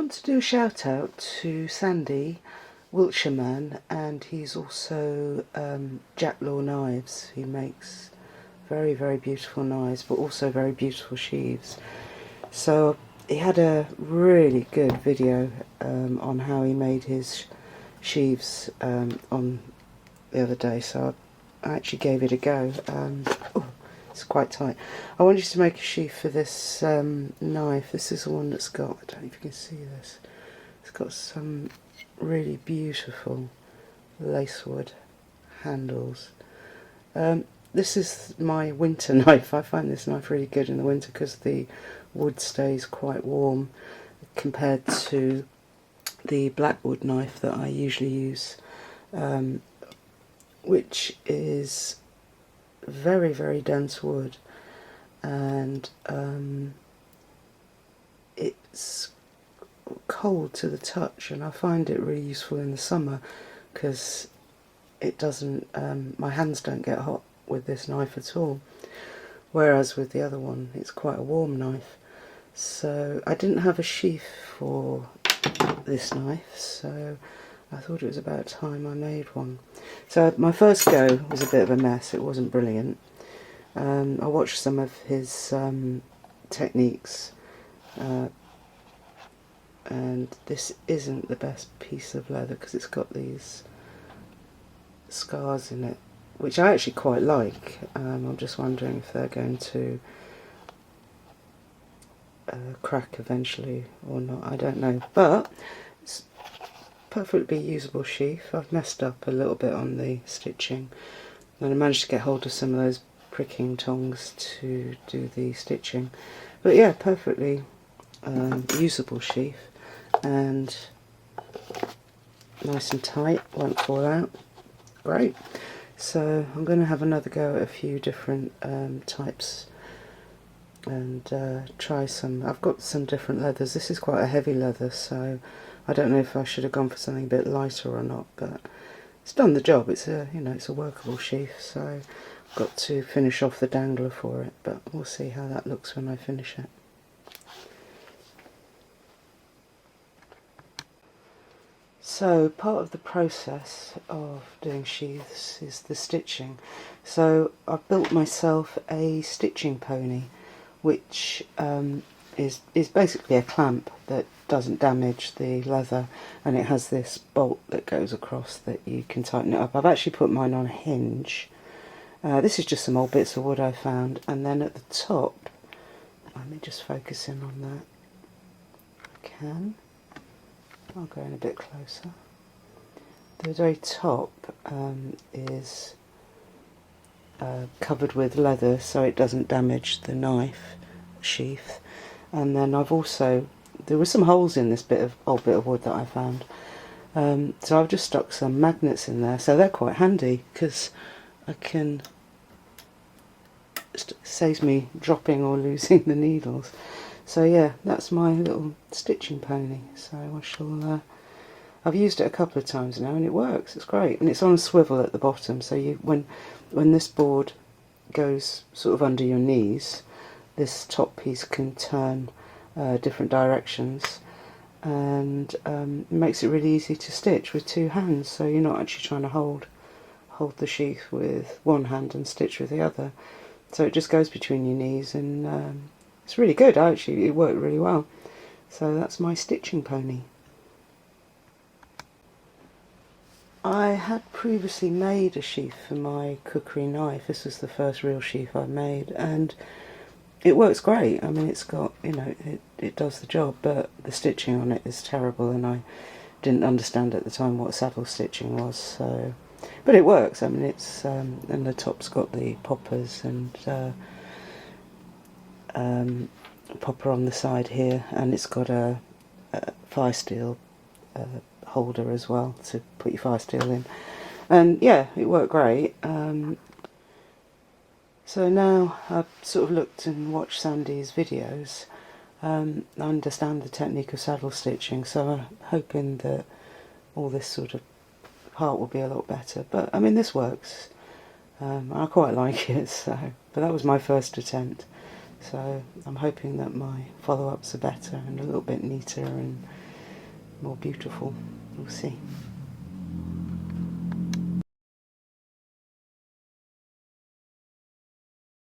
want to do a shout out to Sandy, Wiltshire man, and he's also Jacklore knives. He makes very, very beautiful knives, but also very beautiful sheaths. So he had a really good video on how he made his sheaths on the other day, so I actually gave it a go. Oh, it's quite tight. I wanted to make a sheath for this knife. This is the one that's got, I don't know if you can see this, it's got some really beautiful lacewood handles. This is my winter knife. I find this knife really good in the winter because the wood stays quite warm compared to the blackwood knife that I usually use, which is very, very dense wood, and it's cold to the touch, and I find it really useful in the summer because it doesn't, my hands don't get hot with this knife at all, whereas with the other one it's quite a warm knife. So I didn't have a sheath for this knife, so I thought it was about time I made one. So my first go was a bit of a mess. It wasn't brilliant. I watched some of his techniques, and this isn't the best piece of leather because it's got these scars in it, which I actually quite like. I'm just wondering if they're going to crack eventually or not, I don't know, but it's perfectly usable sheath. I've messed up a little bit on the stitching, and I managed to get hold of some of those pricking tongs to do the stitching, but yeah, perfectly usable sheath, and nice and tight, won't fall out. Great. So I'm going to have another go at a few different types and try some. I've got some different leathers. This is quite a heavy leather, so I don't know if I should have gone for something a bit lighter or not, but it's done the job. It's a, you know, it's a workable sheath, so I've got to finish off the dangler for it, but we'll see how that looks when I finish it. So part of the process of doing sheaths is the stitching. So I've built myself a stitching pony, which is basically a clamp that doesn't damage the leather, and it has this bolt that goes across that you can tighten it up. I've actually put mine on a hinge. This is just some old bits of wood I found, and then at the top, let me just focus in on that if I can. I'll go in a bit closer. The very top is covered with leather so it doesn't damage the knife sheath, and then I've also, there were some holes in this old bit of wood that I found, so I've just stuck some magnets in there, so they're quite handy because I can, it saves me dropping or losing the needles. So yeah, that's my little stitching pony. So I shall, I've used it a couple of times now and it works, it's great. And it's on a swivel at the bottom, so you, when this board goes sort of under your knees, this top piece can turn different directions, and it makes it really easy to stitch with two hands, so you're not actually trying to hold the sheath with one hand and stitch with the other. So it just goes between your knees, and it's really good. Actually, it worked really well. So that's my stitching pony. I had previously made a sheath for my cookery knife. This was the first real sheath I made, and it works great. I mean, it's got, you know, it does the job, but the stitching on it is terrible, and I didn't understand at the time what saddle stitching was. So, but it works. I mean, it's and the top's got the poppers and popper on the side here, and it's got a fire steel holder as well to put your fire steel in, and yeah, it worked great. So now I've sort of looked and watched Sandy's videos, I understand the technique of saddle stitching, so I'm hoping that all this sort of part will be a lot better. But I mean, this works. I quite like it, so, but that was my first attempt. So I'm hoping that my follow-ups are better and a little bit neater and more beautiful. We'll see.